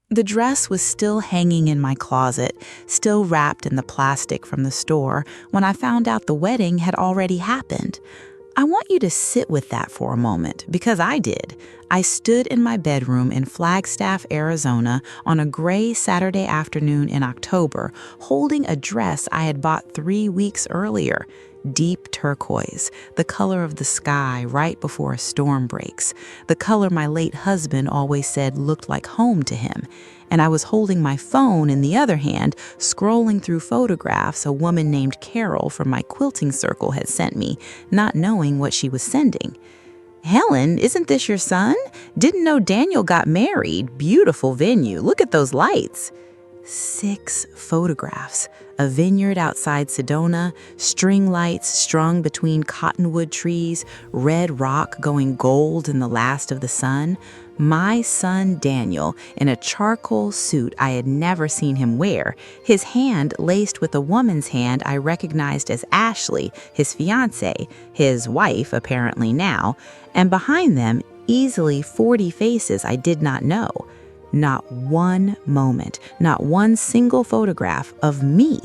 The dress was still hanging in my closet, still wrapped in the plastic from the store, when I found out the wedding had already happened. I want you to sit with that for a moment, because I did. I stood in my bedroom in Flagstaff, Arizona, on a gray Saturday afternoon in October, holding a dress I had bought 3 weeks earlier. Deep turquoise, the color of the sky right before a storm breaks, the color my late husband always said looked like home to him. And I was holding my phone in the other hand, scrolling through photographs a woman named Carol from my quilting circle had sent me, not knowing what she was sending. "Helen, isn't this your son? Didn't know Daniel got married. Beautiful venue. Look at those lights." 6 photographs. A vineyard outside Sedona, string lights strung between cottonwood trees, red rock going gold in the last of the sun. My son Daniel in a charcoal suit I had never seen him wear, his hand laced with a woman's hand I recognized as Ashley, his fiancée, his wife apparently now, and behind them easily 40 faces I did not know. Not one moment, not one single photograph of me.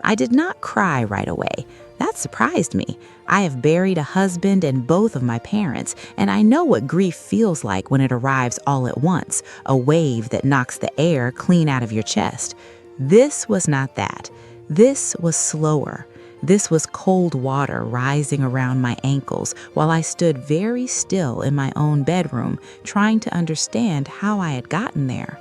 I did not cry right away. That surprised me. I have buried a husband and both of my parents, and I know what grief feels like when it arrives all at once, a wave that knocks the air clean out of your chest. This was not that. This was slower. This was cold water rising around my ankles while I stood very still in my own bedroom, trying to understand how I had gotten there.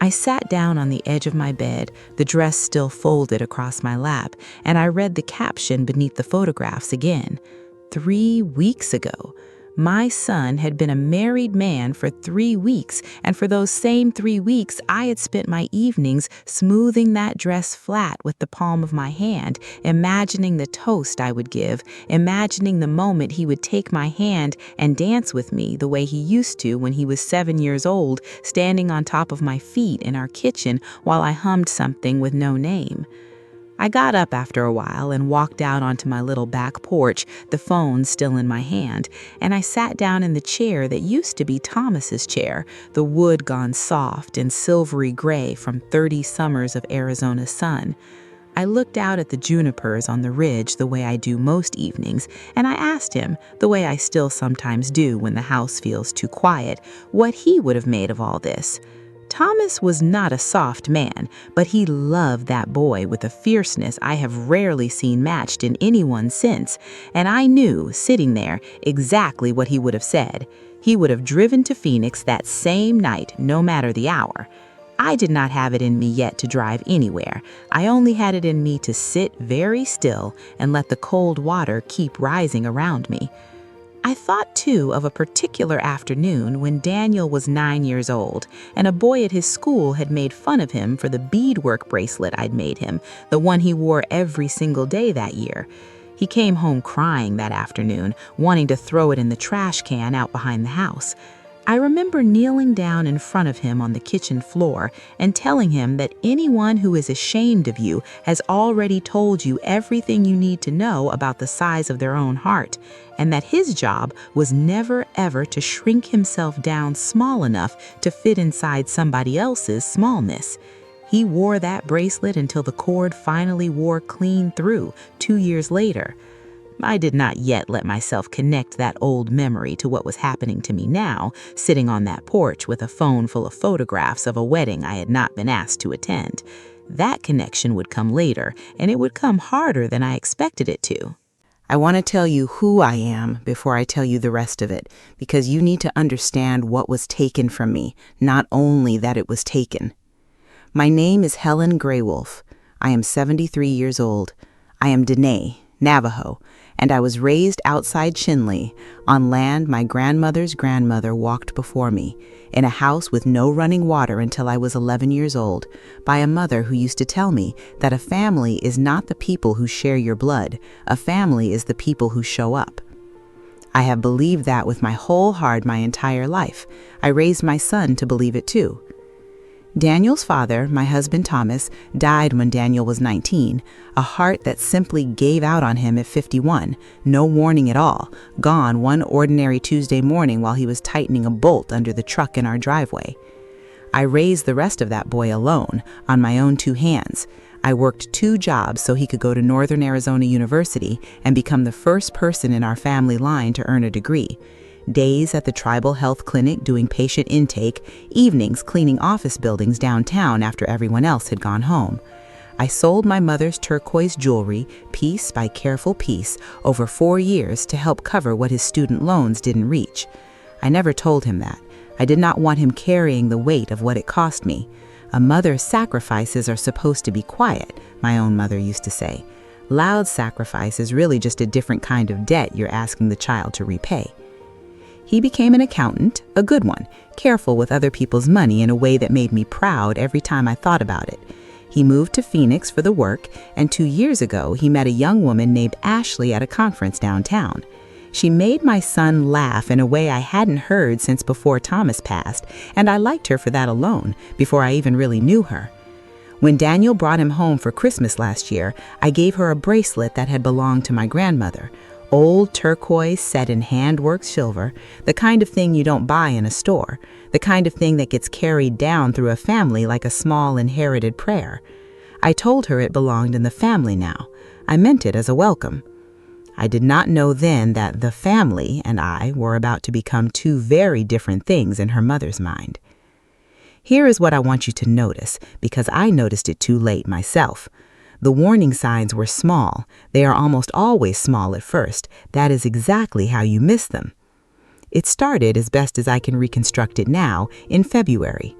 I sat down on the edge of my bed, the dress still folded across my lap, and I read the caption beneath the photographs again. 3 weeks ago. My son had been a married man for 3 weeks, and for those same 3 weeks, I had spent my evenings smoothing that dress flat with the palm of my hand, imagining the toast I would give, imagining the moment he would take my hand and dance with me the way he used to when he was 7 years old, standing on top of my feet in our kitchen while I hummed something with no name. I got up after a while and walked out onto my little back porch, the phone still in my hand, and I sat down in the chair that used to be Thomas's chair, the wood gone soft and silvery gray from 30 summers of Arizona sun. I looked out at the junipers on the ridge the way I do most evenings, and I asked him, the way I still sometimes do when the house feels too quiet, what he would have made of all this. Thomas was not a soft man, but he loved that boy with a fierceness I have rarely seen matched in anyone since, and I knew, sitting there, exactly what he would have said. He would have driven to Phoenix that same night, no matter the hour. I did not have it in me yet to drive anywhere. I only had it in me to sit very still and let the cold water keep rising around me. I thought, too, of a particular afternoon when Daniel was 9 years old, and a boy at his school had made fun of him for the beadwork bracelet I'd made him, the one he wore every single day that year. He came home crying that afternoon, wanting to throw it in the trash can out behind the house. I remember kneeling down in front of him on the kitchen floor and telling him that anyone who is ashamed of you has already told you everything you need to know about the size of their own heart, and that his job was never ever to shrink himself down small enough to fit inside somebody else's smallness. He wore that bracelet until the cord finally wore clean through 2 years later. I did not yet let myself connect that old memory to what was happening to me now, sitting on that porch with a phone full of photographs of a wedding I had not been asked to attend. That connection would come later, and it would come harder than I expected it to. I want to tell you who I am before I tell you the rest of it, because you need to understand what was taken from me, not only that it was taken. My name is Helen Graywolf. I am 73 years old. I am Dene, Navajo, and I was raised outside Chinle, on land my grandmother's grandmother walked before me, in a house with no running water until I was 11 years old, by a mother who used to tell me that a family is not the people who share your blood, a family is the people who show up. I have believed that with my whole heart my entire life. I raised my son to believe it too. Daniel's father, my husband Thomas, died when Daniel was 19, a heart that simply gave out on him at 51, no warning at all, gone one ordinary Tuesday morning while he was tightening a bolt under the truck in our driveway. I raised the rest of that boy alone, on my own 2 hands. I worked 2 jobs so he could go to Northern Arizona University and become the first person in our family line to earn a degree. Days at the tribal health clinic doing patient intake, evenings cleaning office buildings downtown after everyone else had gone home. I sold my mother's turquoise jewelry, piece by careful piece, over 4 years to help cover what his student loans didn't reach. I never told him that. I did not want him carrying the weight of what it cost me. A mother's sacrifices are supposed to be quiet, my own mother used to say. Loud sacrifice is really just a different kind of debt you're asking the child to repay. He became an accountant, a good one, careful with other people's money in a way that made me proud every time I thought about it. He moved to Phoenix for the work, and 2 years ago he met a young woman named Ashley at a conference downtown. She made my son laugh in a way I hadn't heard since before Thomas passed, and I liked her for that alone, before I even really knew her. When Daniel brought him home for Christmas last year, I gave her a bracelet that had belonged to my grandmother. Old turquoise set in handworked silver, the kind of thing you don't buy in a store, the kind of thing that gets carried down through a family like a small inherited prayer. I told her it belonged in the family now. I meant it as a welcome. I did not know then that the family and I were about to become 2 very different things in her mother's mind. Here is what I want you to notice, because I noticed it too late myself. The warning signs were small. They are almost always small at first. That is exactly how you miss them. It started, as best as I can reconstruct it now, in February.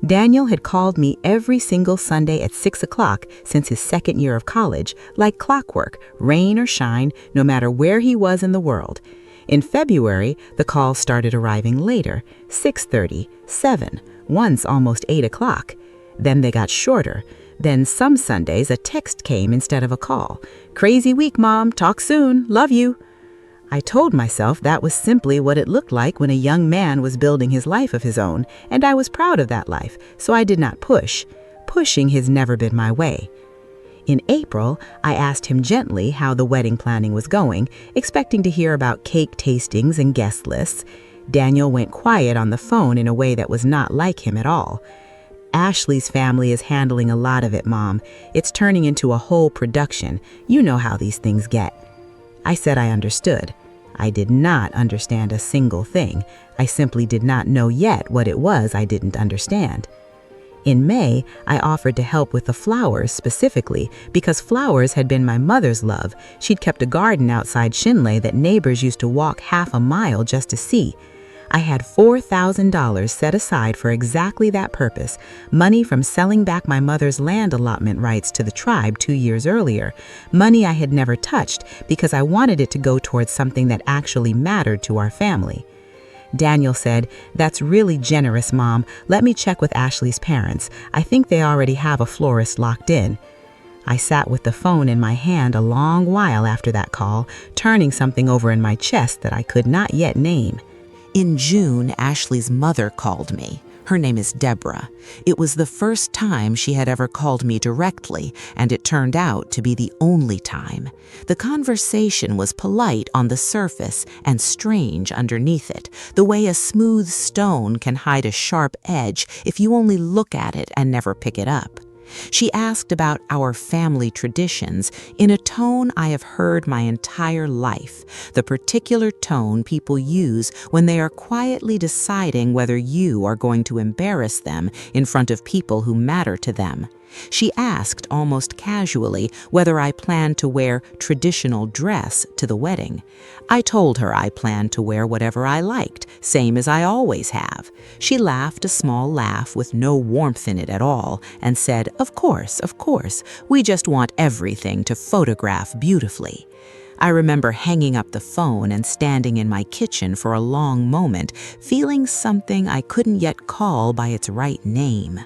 Daniel had called me every single Sunday at 6 o'clock since his 2nd year of college, like clockwork, rain or shine, no matter where he was in the world. In February, the calls started arriving later, 6:30, 7, once almost 8 o'clock. Then they got shorter. Then some Sundays a text came instead of a call. "Crazy week, Mom. Talk soon. Love you." I told myself that was simply what it looked like when a young man was building his life of his own, and I was proud of that life, so I did not push. Pushing has never been my way. In April, I asked him gently how the wedding planning was going, expecting to hear about cake tastings and guest lists. Daniel went quiet on the phone in a way that was not like him at all. "Ashley's family is handling a lot of it, Mom. It's turning into a whole production. You know how these things get." I said I understood. I did not understand a single thing. I simply did not know yet what it was I didn't understand. In May, I offered to help with the flowers specifically because flowers had been my mother's love. She'd kept a garden outside Shinley that neighbors used to walk half a mile just to see. I had $4,000 set aside for exactly that purpose, money from selling back my mother's land allotment rights to the tribe 2 years earlier, money I had never touched because I wanted it to go towards something that actually mattered to our family. Daniel said, "That's really generous, Mom. Let me check with Ashley's parents. I think they already have a florist locked in." I sat with the phone in my hand a long while after that call, turning something over in my chest that I could not yet name. In June, Ashley's mother called me. Her name is Deborah. It was the first time she had ever called me directly, and it turned out to be the only time. The conversation was polite on the surface and strange underneath it, the way a smooth stone can hide a sharp edge if you only look at it and never pick it up. She asked about our family traditions in a tone I have heard my entire life, the particular tone people use when they are quietly deciding whether you are going to embarrass them in front of people who matter to them. She asked almost casually whether I planned to wear traditional dress to the wedding. I told her I planned to wear whatever I liked, same as I always have. She laughed a small laugh with no warmth in it at all and said, of course, we just want everything to photograph beautifully." I remember hanging up the phone and standing in my kitchen for a long moment, feeling something I couldn't yet call by its right name.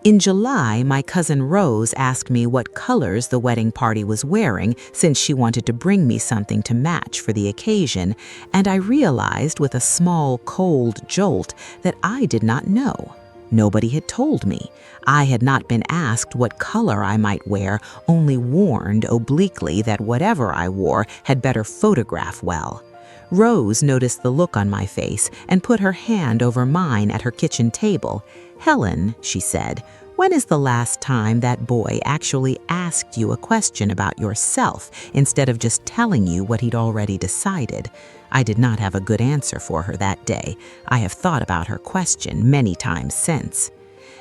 In July, my cousin Rose asked me what colors the wedding party was wearing since she wanted to bring me something to match for the occasion, and I realized with a small, cold jolt that I did not know. Nobody had told me. I had not been asked what color I might wear, only warned obliquely that whatever I wore had better photograph well. Rose noticed the look on my face and put her hand over mine at her kitchen table. "Helen," she said, "when is the last time that boy actually asked you a question about yourself instead of just telling you what he'd already decided?" I did not have a good answer for her that day. I have thought about her question many times since.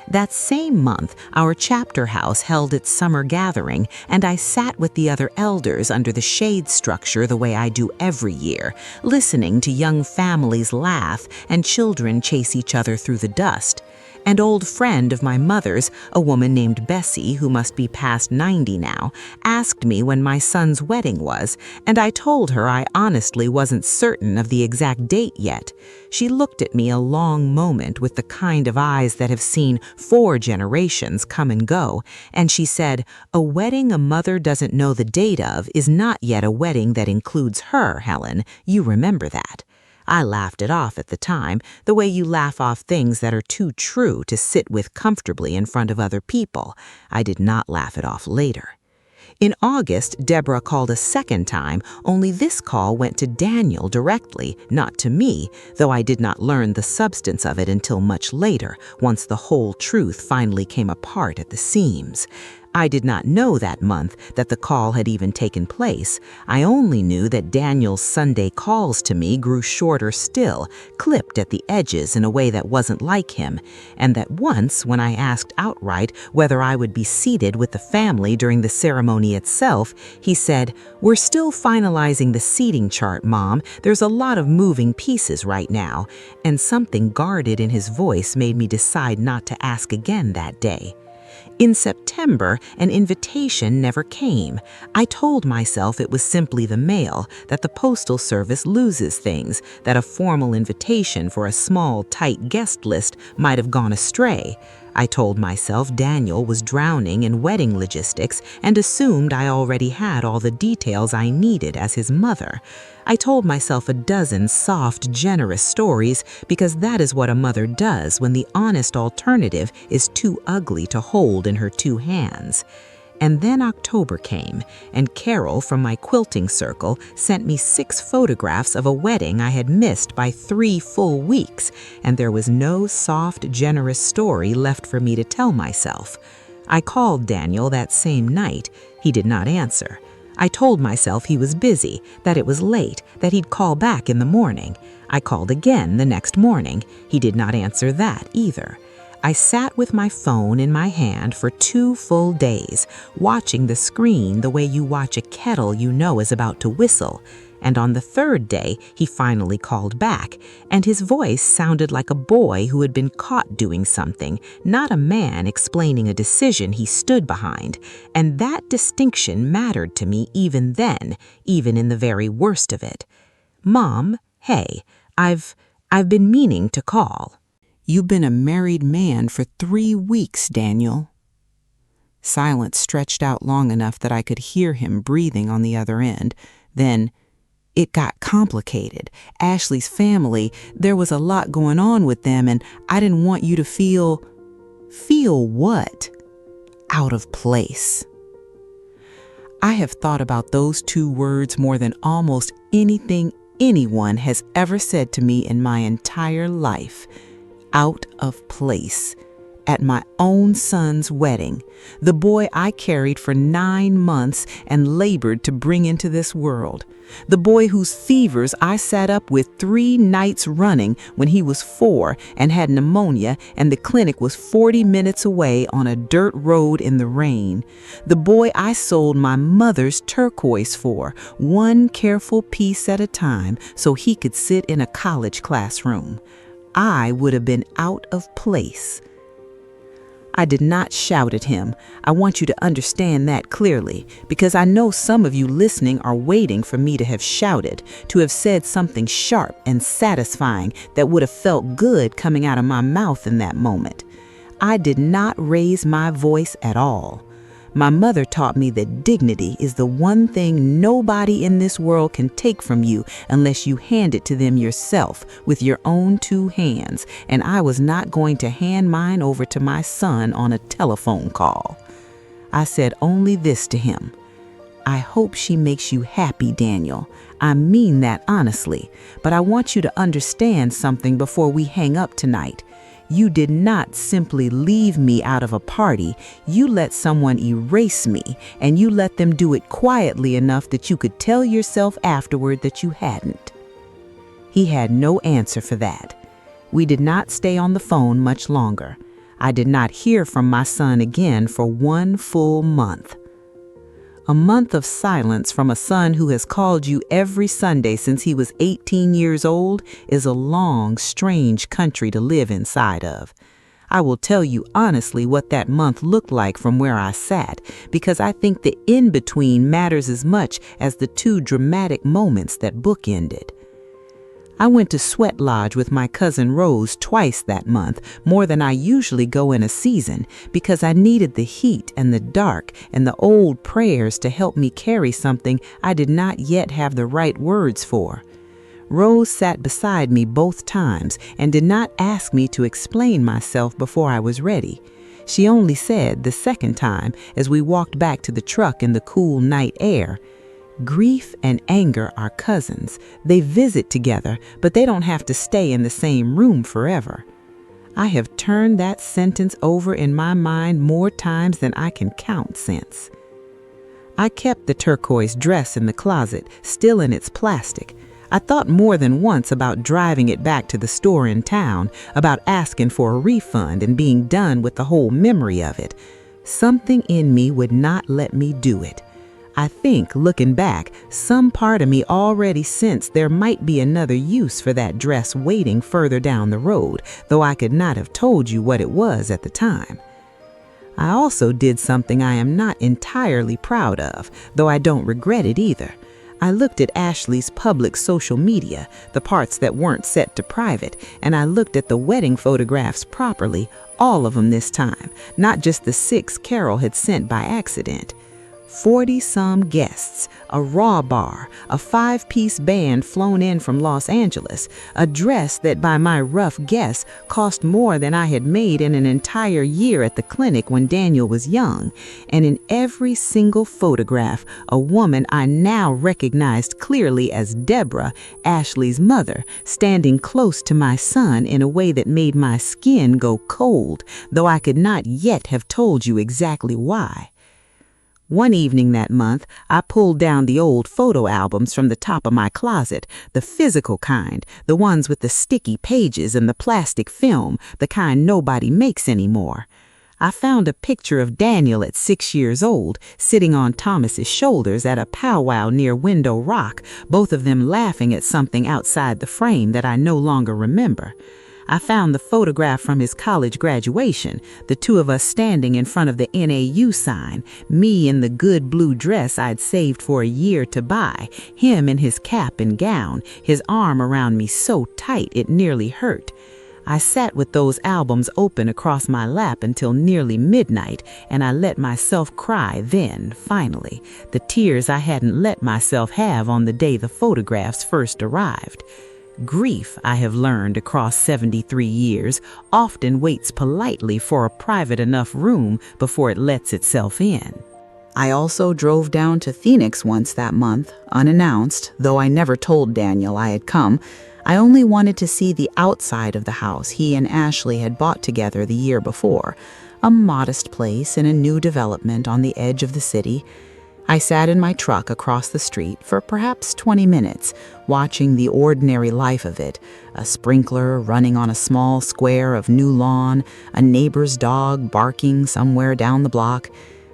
That same month, our chapter house held its summer gathering, and I sat with the other elders under the shade structure the way I do every year, listening to young families laugh and children chase each other through the dust. An old friend of my mother's, a woman named Bessie, who must be past 90 now, asked me when my son's wedding was, and I told her I honestly wasn't certain of the exact date yet. She looked at me a long moment with the kind of eyes that have seen 4 generations come and go, and she said, "A wedding a mother doesn't know the date of is not yet a wedding that includes her, Helen. You remember that." I laughed it off at the time, the way you laugh off things that are too true to sit with comfortably in front of other people. I did not laugh it off later. In August, Deborah called a second time, only this call went to Daniel directly, not to me, though I did not learn the substance of it until much later, once the whole truth finally came apart at the seams. I did not know that month that the call had even taken place. I only knew that Daniel's Sunday calls to me grew shorter still, clipped at the edges in a way that wasn't like him, and that once, when I asked outright whether I would be seated with the family during the ceremony itself, he said, "We're still finalizing the seating chart, Mom. There's a lot of moving pieces right now," and something guarded in his voice made me decide not to ask again that day. In September, an invitation never came. I told myself it was simply the mail, that the Postal Service loses things, that a formal invitation for a small, tight guest list might have gone astray. I told myself Daniel was drowning in wedding logistics and assumed I already had all the details I needed as his mother. I told myself a dozen soft, generous stories because that is what a mother does when the honest alternative is too ugly to hold in her 2 hands. And then October came, and Carol from my quilting circle sent me 6 photographs of a wedding I had missed by 3 full weeks, and there was no soft, generous story left for me to tell myself. I called Daniel that same night. He did not answer. I told myself he was busy, that it was late, that he'd call back in the morning. I called again the next morning. He did not answer that either. I sat with my phone in my hand for 2 full days, watching the screen the way you watch a kettle you know is about to whistle. And on the 3rd day, he finally called back, and his voice sounded like a boy who had been caught doing something, not a man explaining a decision he stood behind. And that distinction mattered to me even then, even in the very worst of it. "Mom, hey, I've been meaning to call." "You've been a married man for 3 weeks, Daniel." Silence stretched out long enough that I could hear him breathing on the other end. Then, "It got complicated. Ashley's family, there was a lot going on with them, and I didn't want you to feel..." "Feel what?" "Out of place." I have thought about those 2 words more than almost anything anyone has ever said to me in my entire life. Out of place. At my own son's wedding, the boy I carried for 9 months and labored to bring into this world. The boy whose fevers I sat up with 3 nights running when he was 4 and had pneumonia, and the clinic was 40 minutes away on a dirt road in the rain. The boy I sold my mother's turquoise for, 1 careful piece at a time, so he could sit in a college classroom. I would have been out of place. I did not shout at him. I want you to understand that clearly, because I know some of you listening are waiting for me to have shouted, to have said something sharp and satisfying that would have felt good coming out of my mouth in that moment. I did not raise my voice at all. My mother taught me that dignity is the one thing nobody in this world can take from you unless you hand it to them yourself with your own 2 hands, and I was not going to hand mine over to my son on a telephone call. I said only this to him: "I hope she makes you happy, Daniel. I mean that honestly, but I want you to understand something before we hang up tonight. You did not simply leave me out of a party. You let someone erase me, and you let them do it quietly enough that you could tell yourself afterward that you hadn't." He had no answer for that. We did not stay on the phone much longer. I did not hear from my son again for 1 full month. A month of silence from a son who has called you every Sunday since he was 18 years old is a long, strange country to live inside of. I will tell you honestly what that month looked like from where I sat, because I think the in-between matters as much as the 2 dramatic moments that bookended. I went to Sweat Lodge with my cousin Rose twice that month, more than I usually go in a season, because I needed the heat and the dark and the old prayers to help me carry something I did not yet have the right words for. Rose sat beside me both times and did not ask me to explain myself before I was ready. She only said the second time, as we walked back to the truck in the cool night air, "Grief and anger are cousins. They visit together, but they don't have to stay in the same room forever." I have turned that sentence over in my mind more times than I can count since. I kept the turquoise dress in the closet, still in its plastic. I thought more than once about driving it back to the store in town, about asking for a refund and being done with the whole memory of it. Something in me would not let me do it. I think, looking back, some part of me already sensed there might be another use for that dress waiting further down the road, though I could not have told you what it was at the time. I also did something I am not entirely proud of, though I don't regret it either. I looked at Ashley's public social media, the parts that weren't set to private, and I looked at the wedding photographs properly, all of them this time, not just the 6 Carol had sent by accident. 40-some guests, a raw bar, a 5-piece band flown in from Los Angeles, a dress that by my rough guess cost more than I had made in an entire year at the clinic when Daniel was young, and in every single photograph, a woman I now recognized clearly as Deborah, Ashley's mother, standing close to my son in a way that made my skin go cold, though I could not yet have told you exactly why. One evening that month, I pulled down the old photo albums from the top of my closet, the physical kind, the ones with the sticky pages and the plastic film, the kind nobody makes anymore. I found a picture of Daniel at 6 years old, sitting on Thomas's shoulders at a powwow near Window Rock, both of them laughing at something outside the frame that I no longer remember. I found the photograph from his college graduation, the 2 of us standing in front of the NAU sign, me in the good blue dress I'd saved for a year to buy, him in his cap and gown, his arm around me so tight it nearly hurt. I sat with those albums open across my lap until nearly midnight, and I let myself cry then, finally, the tears I hadn't let myself have on the day the photographs first arrived. Grief, I have learned across 73 years, often waits politely for a private enough room before it lets itself in. I also drove down to Phoenix once that month, unannounced, though I never told Daniel I had come. I only wanted to see the outside of the house he and Ashley had bought together the year before, a modest place in a new development on the edge of the city. I sat in my truck across the street for perhaps 20 minutes, watching the ordinary life of it, a sprinkler running on a small square of new lawn, a neighbor's dog barking somewhere down the block,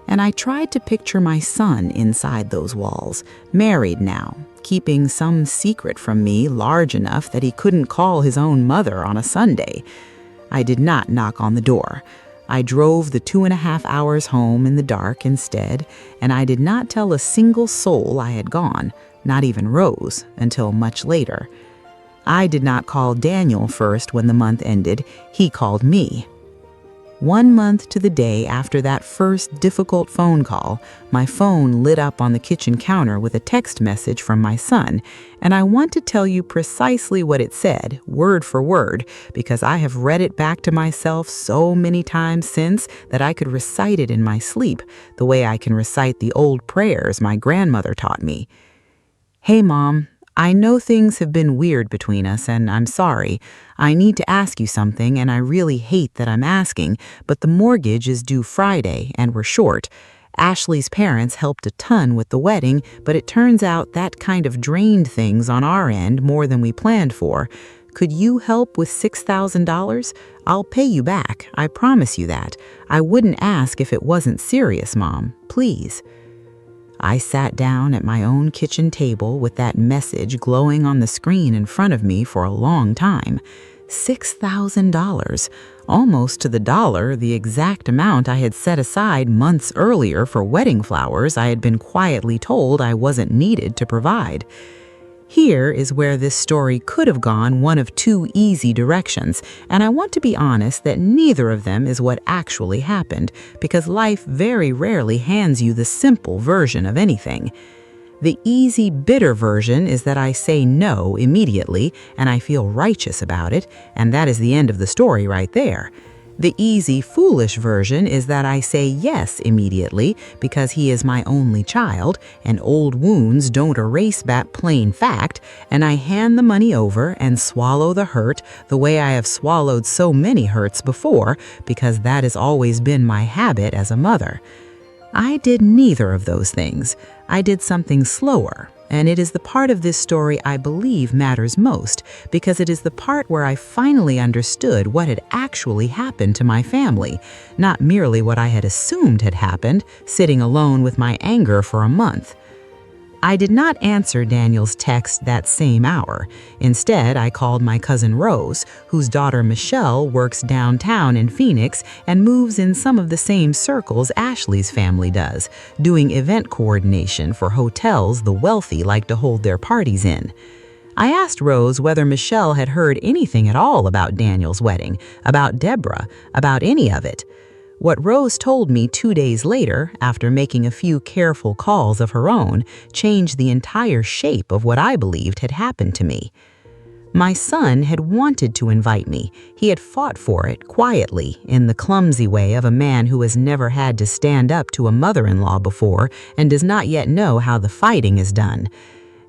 and I tried to picture my son inside those walls, married now, keeping some secret from me large enough that he couldn't call his own mother on a Sunday. I did not knock on the door. I drove the 2.5 hours home in the dark instead, and I did not tell a single soul I had gone, not even Rose, until much later. I did not call Daniel first when the month ended. He called me. 1 month to the day after that first difficult phone call, my phone lit up on the kitchen counter with a text message from my son, and I want to tell you precisely what it said, word for word, because I have read it back to myself so many times since that I could recite it in my sleep, the way I can recite the old prayers my grandmother taught me. "Hey, Mom, I know things have been weird between us, and I'm sorry. I need to ask you something, and I really hate that I'm asking, but the mortgage is due Friday, and we're short. Ashley's parents helped a ton with the wedding, but it turns out that kind of drained things on our end more than we planned for. Could you help with $6,000? I'll pay you back, I promise you that. I wouldn't ask if it wasn't serious, Mom. Please. I sat down at my own kitchen table with that message glowing on the screen in front of me for a long time. $6,000, almost to the dollar, the exact amount I had set aside months earlier for wedding flowers I had been quietly told I wasn't needed to provide. Here is where this story could have gone one of two easy directions, and I want to be honest that neither of them is what actually happened, because life very rarely hands you the simple version of anything. The easy, bitter version is that I say no immediately, and I feel righteous about it, and that is the end of the story right there. The easy, foolish version is that I say yes immediately because he is my only child, and old wounds don't erase that plain fact, and I hand the money over and swallow the hurt the way I have swallowed so many hurts before, because that has always been my habit as a mother. I did neither of those things. I did something slower. And it is the part of this story I believe matters most, because it is the part where I finally understood what had actually happened to my family, not merely what I had assumed had happened, sitting alone with my anger for a month. I did not answer Daniel's text that same hour. Instead, I called my cousin Rose, whose daughter Michelle works downtown in Phoenix and moves in some of the same circles Ashley's family does, doing event coordination for hotels the wealthy like to hold their parties in. I asked Rose whether Michelle had heard anything at all about Daniel's wedding, about Deborah, about any of it. What Rose told me 2 days later, after making a few careful calls of her own, changed the entire shape of what I believed had happened to me. My son had wanted to invite me. He had fought for it quietly, in the clumsy way of a man who has never had to stand up to a mother-in-law before and does not yet know how the fighting is done.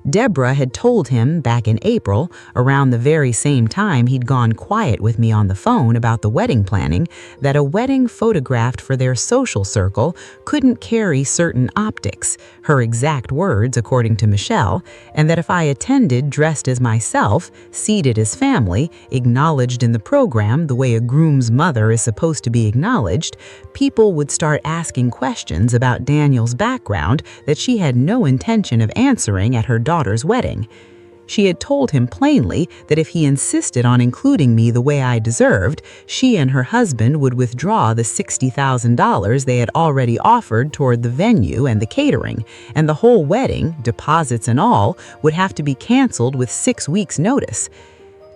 Deborah had told him back in April, around the very same time he'd gone quiet with me on the phone about the wedding planning, that a wedding photographed for their social circle couldn't carry certain optics, her exact words according to Michelle, and that if I attended dressed as myself, seated as family, acknowledged in the program the way a groom's mother is supposed to be acknowledged, people would start asking questions about Daniel's background that she had no intention of answering at her daughter's wedding. She had told him plainly that if he insisted on including me the way I deserved, she and her husband would withdraw the $60,000 they had already offered toward the venue and the catering, and the whole wedding, deposits and all, would have to be canceled with 6 weeks' notice.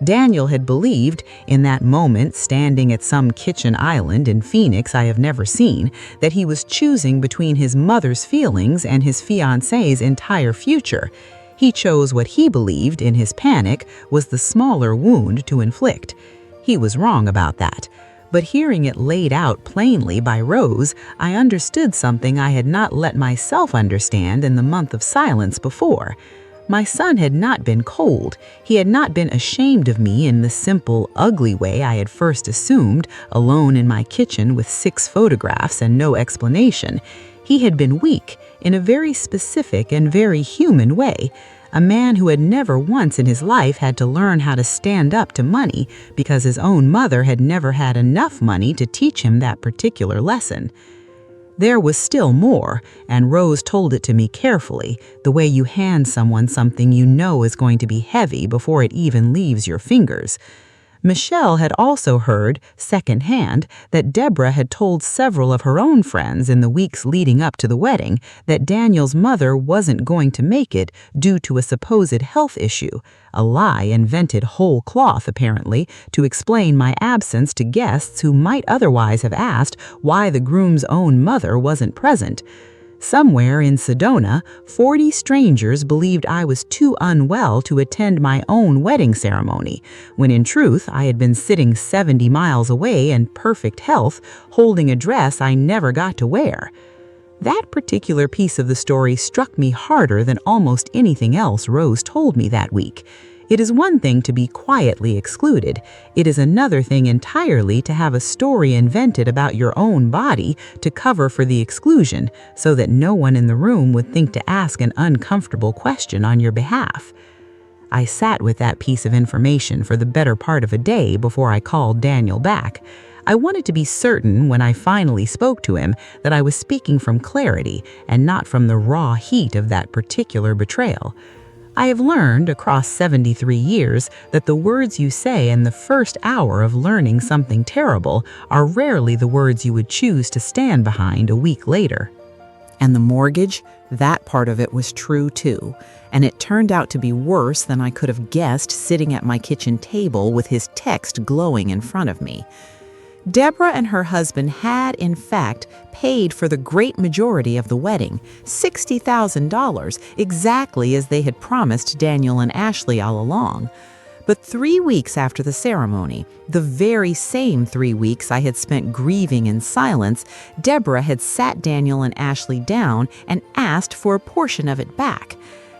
Daniel had believed, in that moment standing at some kitchen island in Phoenix I have never seen, that he was choosing between his mother's feelings and his fiancée's entire future. He chose what he believed, in his panic, was the smaller wound to inflict. He was wrong about that. But hearing it laid out plainly by Rose, I understood something I had not let myself understand in the month of silence before. My son had not been cold. He had not been ashamed of me in the simple, ugly way I had first assumed, alone in my kitchen with 6 photographs and no explanation. He had been weak, in a very specific and very human way. A man who had never once in his life had to learn how to stand up to money because his own mother had never had enough money to teach him that particular lesson. There was still more, and Rose told it to me carefully, the way you hand someone something you know is going to be heavy before it even leaves your fingers. Michelle had also heard, secondhand, that Deborah had told several of her own friends in the weeks leading up to the wedding that Daniel's mother wasn't going to make it due to a supposed health issue, a lie invented whole cloth, apparently, to explain my absence to guests who might otherwise have asked why the groom's own mother wasn't present. Somewhere in Sedona, 40 strangers believed I was too unwell to attend my own wedding ceremony, when in truth I had been sitting 70 miles away in perfect health, holding a dress I never got to wear. That particular piece of the story struck me harder than almost anything else Rose told me that week. It is one thing to be quietly excluded. It is another thing entirely to have a story invented about your own body to cover for the exclusion, so that no one in the room would think to ask an uncomfortable question on your behalf. I sat with that piece of information for the better part of a day before I called Daniel back. I wanted to be certain when I finally spoke to him that I was speaking from clarity and not from the raw heat of that particular betrayal. I have learned across 73 years that the words you say in the first hour of learning something terrible are rarely the words you would choose to stand behind a week later. And the mortgage, that part of it was true too. And it turned out to be worse than I could have guessed sitting at my kitchen table with his text glowing in front of me. Deborah and her husband had, in fact, paid for the great majority of the wedding, $60,000, exactly as they had promised Daniel and Ashley all along. But 3 weeks after the ceremony, the very same 3 weeks I had spent grieving in silence, Deborah had sat Daniel and Ashley down and asked for a portion of it back.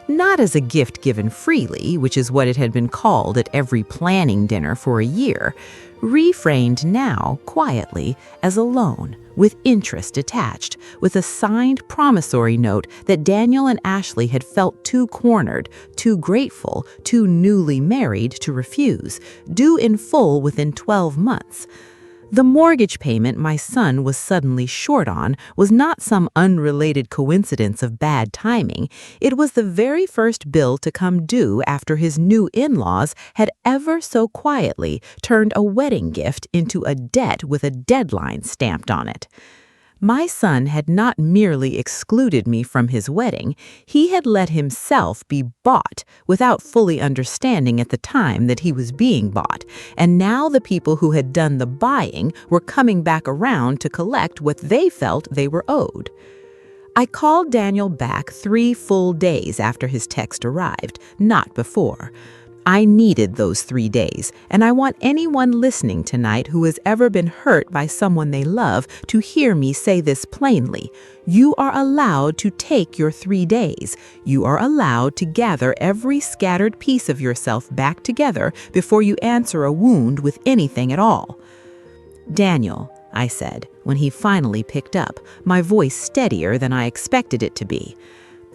Not as a gift given freely, which is what it had been called at every planning dinner for a year, reframed now, quietly, as a loan, with interest attached, with a signed promissory note that Daniel and Ashley had felt too cornered, too grateful, too newly married to refuse, due in full within 12 months. The mortgage payment my son was suddenly short on was not some unrelated coincidence of bad timing. It was the very first bill to come due after his new in-laws had ever so quietly turned a wedding gift into a debt with a deadline stamped on it. My son had not merely excluded me from his wedding, he had let himself be bought without fully understanding at the time that he was being bought, and now the people who had done the buying were coming back around to collect what they felt they were owed. I called Daniel back 3 full days after his text arrived, not before. I needed those 3 days, and I want anyone listening tonight who has ever been hurt by someone they love to hear me say this plainly. You are allowed to take your 3 days. You are allowed to gather every scattered piece of yourself back together before you answer a wound with anything at all. Daniel, I said, when he finally picked up, my voice steadier than I expected it to be.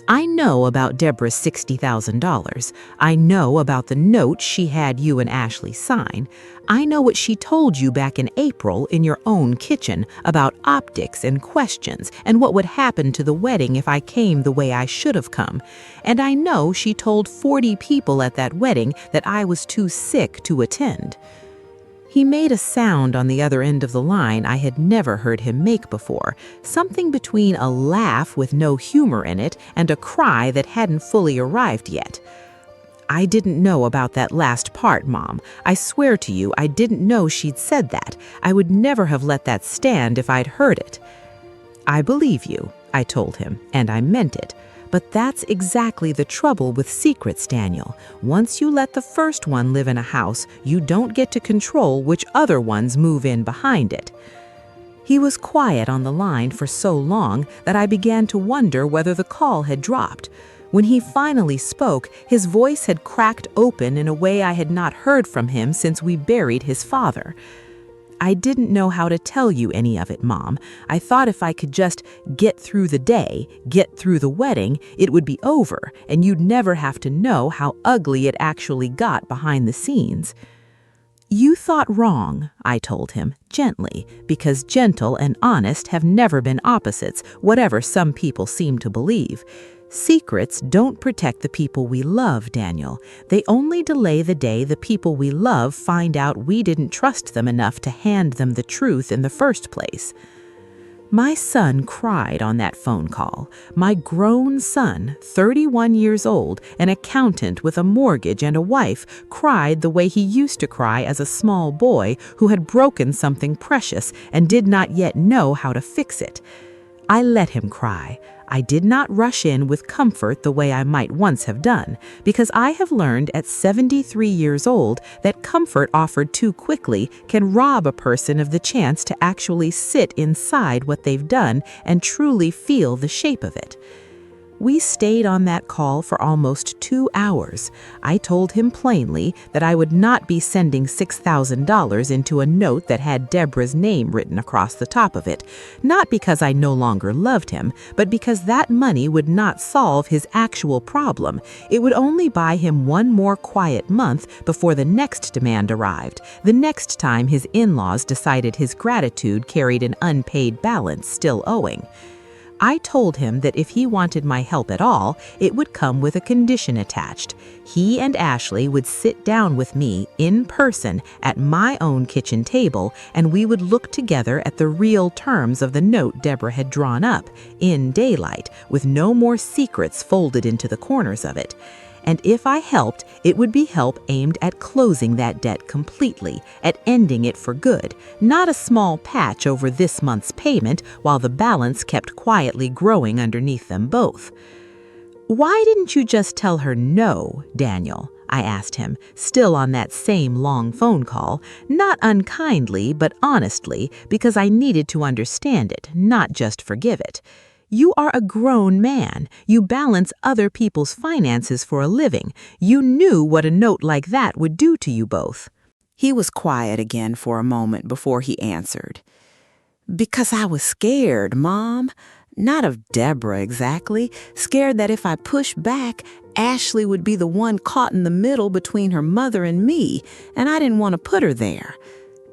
I know about Deborah's $60,000. I know about the note she had you and Ashley sign. I know what she told you back in April in your own kitchen about optics and questions and what would happen to the wedding if I came the way I should have come. And I know she told 40 people at that wedding that I was too sick to attend. He made a sound on the other end of the line I had never heard him make before, something between a laugh with no humor in it and a cry that hadn't fully arrived yet. I didn't know about that last part, Mom. I swear to you, I didn't know she'd said that. I would never have let that stand if I'd heard it. I believe you, I told him, and I meant it. But that's exactly the trouble with secrets, Daniel. Once you let the first one live in a house, you don't get to control which other ones move in behind it. He was quiet on the line for so long that I began to wonder whether the call had dropped. When he finally spoke, his voice had cracked open in a way I had not heard from him since we buried his father. I didn't know how to tell you any of it, Mom. I thought if I could just get through the day, get through the wedding, it would be over, and you'd never have to know how ugly it actually got behind the scenes. You thought wrong, I told him, gently, because gentle and honest have never been opposites, whatever some people seem to believe. Secrets don't protect the people we love, Daniel. They only delay the day the people we love find out we didn't trust them enough to hand them the truth in the first place. My son cried on that phone call. My grown son, 31 years old, an accountant with a mortgage and a wife, cried the way he used to cry as a small boy who had broken something precious and did not yet know how to fix it. I let him cry. I did not rush in with comfort the way I might once have done, because I have learned at 73 years old that comfort offered too quickly can rob a person of the chance to actually sit inside what they've done and truly feel the shape of it. We stayed on that call for almost 2 hours. I told him plainly that I would not be sending $6,000 into a note that had Deborah's name written across the top of it, not because I no longer loved him, but because that money would not solve his actual problem. It would only buy him one more quiet month before the next demand arrived, the next time his in-laws decided his gratitude carried an unpaid balance still owing. I told him that if he wanted my help at all, it would come with a condition attached. He and Ashley would sit down with me in person at my own kitchen table, and we would look together at the real terms of the note Deborah had drawn up, in daylight, with no more secrets folded into the corners of it. And if I helped, it would be help aimed at closing that debt completely, at ending it for good, not a small patch over this month's payment while the balance kept quietly growing underneath them both. "Why didn't you just tell her no, Daniel?" I asked him, still on that same long phone call, not unkindly but honestly, because I needed to understand it, not just forgive it. You are a grown man. You balance other people's finances for a living. You knew what a note like that would do to you both. He was quiet again for a moment before he answered. "Because I was scared, Mom. Not of Deborah exactly. Scared that if I pushed back, Ashley would be the one caught in the middle between her mother and me, and I didn't want to put her there.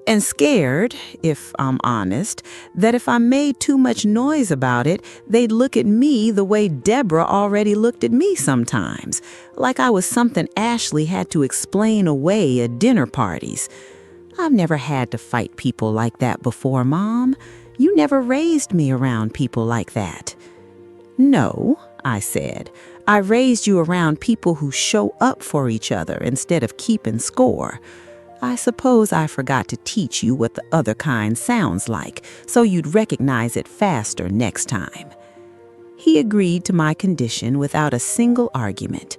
And scared, if I'm honest, that if I made too much noise about it, they'd look at me the way Deborah already looked at me sometimes, like I was something Ashley had to explain away at dinner parties. I've never had to fight people like that before, Mom. You never raised me around people like that." "No," I said. "I raised you around people who show up for each other instead of keeping score. I suppose I forgot to teach you what the other kind sounds like, so you'd recognize it faster next time." He agreed to my condition without a single argument.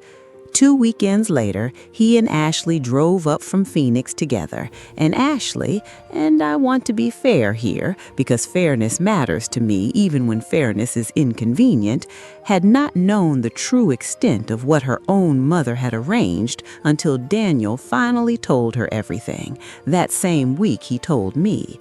2 weekends later, he and Ashley drove up from Phoenix together, and Ashley, and I want to be fair here, because fairness matters to me even when fairness is inconvenient, had not known the true extent of what her own mother had arranged until Daniel finally told her everything, that same week he told me.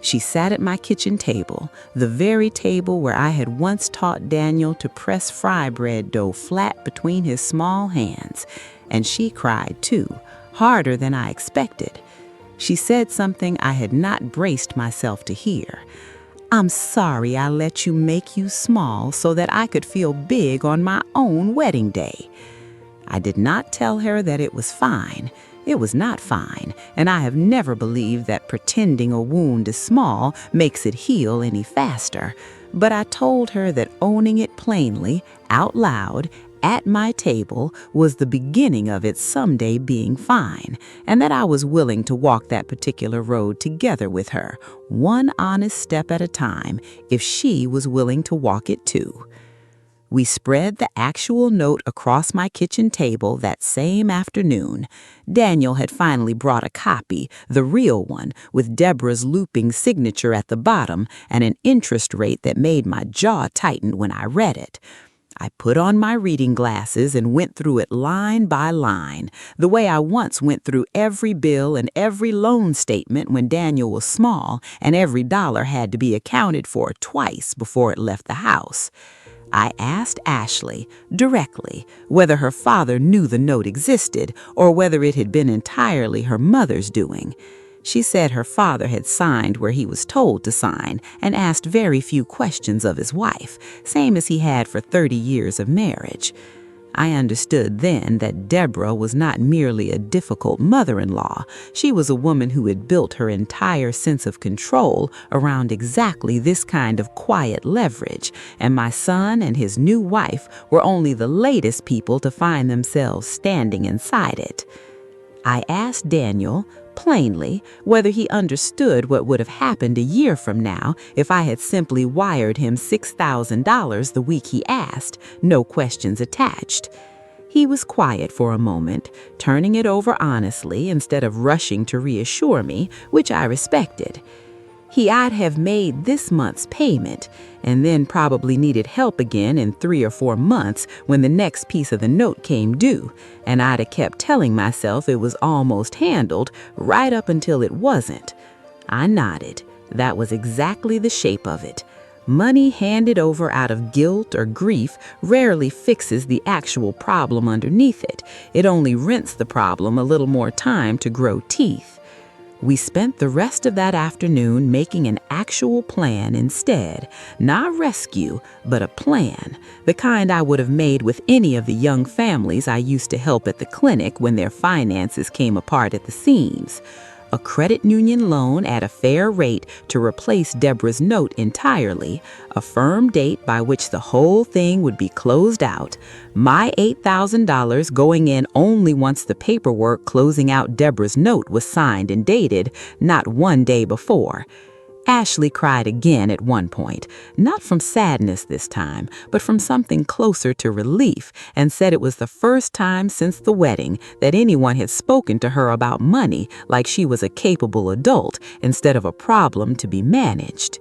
She sat at my kitchen table, the very table where I had once taught Daniel to press fry bread dough flat between his small hands, and she cried too, harder than I expected. She said something I had not braced myself to hear. "I'm sorry I let you make you small so that I could feel big on my own wedding day." I did not tell her that it was fine. It was not fine, and I have never believed that pretending a wound is small makes it heal any faster. But I told her that owning it plainly, out loud, at my table, was the beginning of it someday being fine, and that I was willing to walk that particular road together with her, one honest step at a time, if she was willing to walk it too. We spread the actual note across my kitchen table that same afternoon. Daniel had finally brought a copy, the real one, with Deborah's looping signature at the bottom and an interest rate that made my jaw tighten when I read it. I put on my reading glasses and went through it line by line, the way I once went through every bill and every loan statement when Daniel was small and every dollar had to be accounted for twice before it left the house. I asked Ashley, directly, whether her father knew the note existed or whether it had been entirely her mother's doing. She said her father had signed where he was told to sign and asked very few questions of his wife, same as he had for 30 years of marriage. I understood then that Deborah was not merely a difficult mother-in-law. She was a woman who had built her entire sense of control around exactly this kind of quiet leverage, and my son and his new wife were only the latest people to find themselves standing inside it. I asked Daniel, plainly, whether he understood what would have happened a year from now if I had simply wired him $6,000 the week he asked, no questions attached. He was quiet for a moment, turning it over honestly instead of rushing to reassure me, which I respected. I'd have made this month's payment, and then probably needed help again in 3 or 4 months when the next piece of the note came due, and I'd have kept telling myself it was almost handled right up until it wasn't. I nodded. That was exactly the shape of it. Money handed over out of guilt or grief rarely fixes the actual problem underneath it. It only rents the problem a little more time to grow teeth. We spent the rest of that afternoon making an actual plan instead. Not rescue, but a plan. The kind I would have made with any of the young families I used to help at the clinic when their finances came apart at the seams. A credit union loan at a fair rate to replace Deborah's note entirely, a firm date by which the whole thing would be closed out, my $8,000 going in only once the paperwork closing out Deborah's note was signed and dated, not 1 day before. Ashley cried again at one point, not from sadness this time, but from something closer to relief, and said it was the first time since the wedding that anyone had spoken to her about money like she was a capable adult instead of a problem to be managed.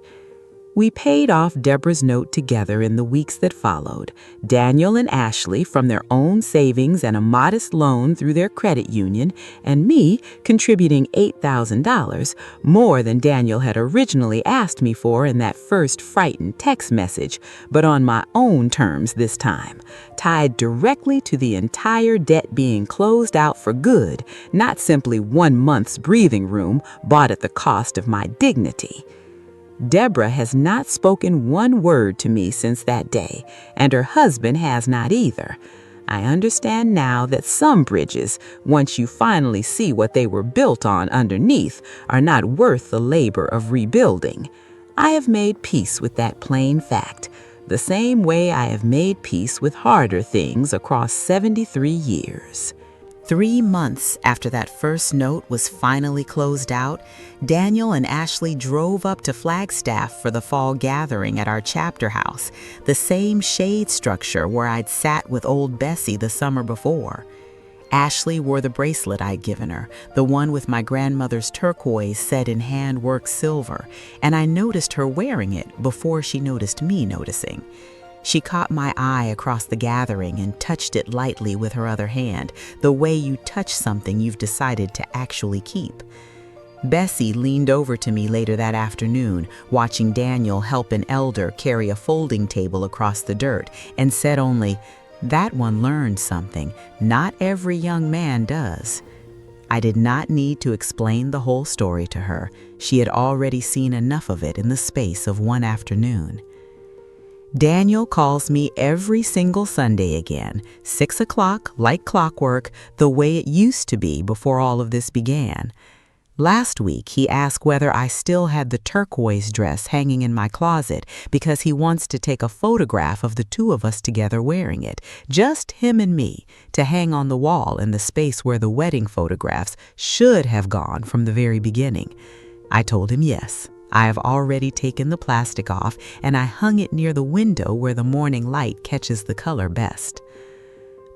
We paid off Deborah's note together in the weeks that followed, Daniel and Ashley from their own savings and a modest loan through their credit union, and me contributing $8,000, more than Daniel had originally asked me for in that first frightened text message, but on my own terms this time, tied directly to the entire debt being closed out for good, not simply 1 month's breathing room bought at the cost of my dignity. Deborah has not spoken one word to me since that day, and her husband has not either. I understand now that some bridges, once you finally see what they were built on underneath, are not worth the labor of rebuilding. I have made peace with that plain fact, the same way I have made peace with harder things across 73 years. 3 months after that first note was finally closed out, Daniel and Ashley drove up to Flagstaff for the fall gathering at our chapter house, the same shade structure where I'd sat with old Bessie the summer before. Ashley wore the bracelet I'd given her, the one with my grandmother's turquoise set in handwork silver, and I noticed her wearing it before she noticed me noticing. She caught my eye across the gathering and touched it lightly with her other hand, the way you touch something you've decided to actually keep. Bessie leaned over to me later that afternoon, watching Daniel help an elder carry a folding table across the dirt, and said only, "That one learned something. Not every young man does." I did not need to explain the whole story to her. She had already seen enough of it in the space of one afternoon. Daniel calls me every single Sunday again, 6 o'clock, like clockwork, the way it used to be before all of this began. Last week, he asked whether I still had the turquoise dress hanging in my closet because he wants to take a photograph of the two of us together wearing it, just him and me, to hang on the wall in the space where the wedding photographs should have gone from the very beginning. I told him yes. I have already taken the plastic off, and I hung it near the window where the morning light catches the color best.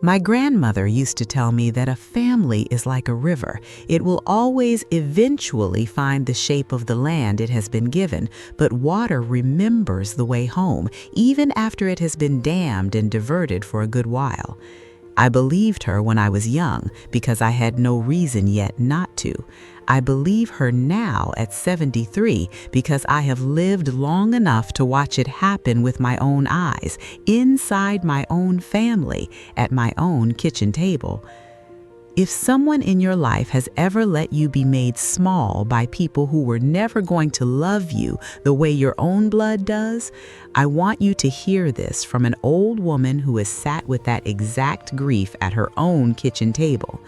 My grandmother used to tell me that a family is like a river. It will always eventually find the shape of the land it has been given, but water remembers the way home, even after it has been dammed and diverted for a good while. I believed her when I was young because I had no reason yet not to. I believe her now at 73 because I have lived long enough to watch it happen with my own eyes, inside my own family, at my own kitchen table. If someone in your life has ever let you be made small by people who were never going to love you the way your own blood does, I want you to hear this from an old woman who has sat with that exact grief at her own kitchen table.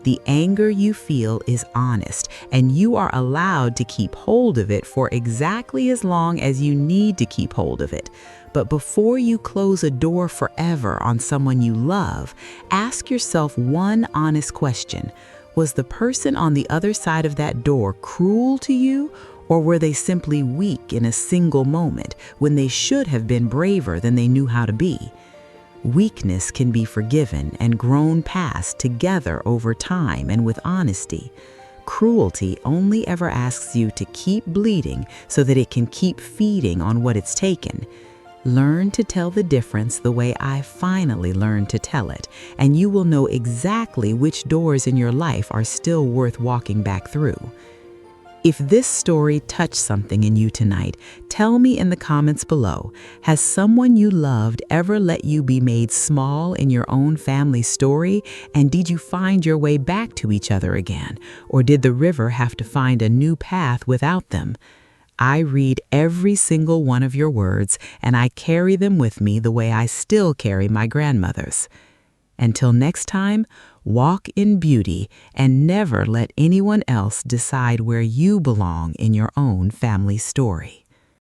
The anger you feel is honest, and you are allowed to keep hold of it for exactly as long as you need to keep hold of it. But before you close a door forever on someone you love, ask yourself one honest question. Was the person on the other side of that door cruel to you, or were they simply weak in a single moment when they should have been braver than they knew how to be? Weakness can be forgiven and grown past together over time and with honesty. Cruelty only ever asks you to keep bleeding so that it can keep feeding on what it's taken. Learn to tell the difference the way I finally learned to tell it, and you will know exactly which doors in your life are still worth walking back through. If this story touched something in you tonight, tell me in the comments below. Has someone you loved ever let you be made small in your own family story? And did you find your way back to each other again? Or did the river have to find a new path without them? I read every single one of your words, and I carry them with me the way I still carry my grandmother's. Until next time, walk in beauty and never let anyone else decide where you belong in your own family story.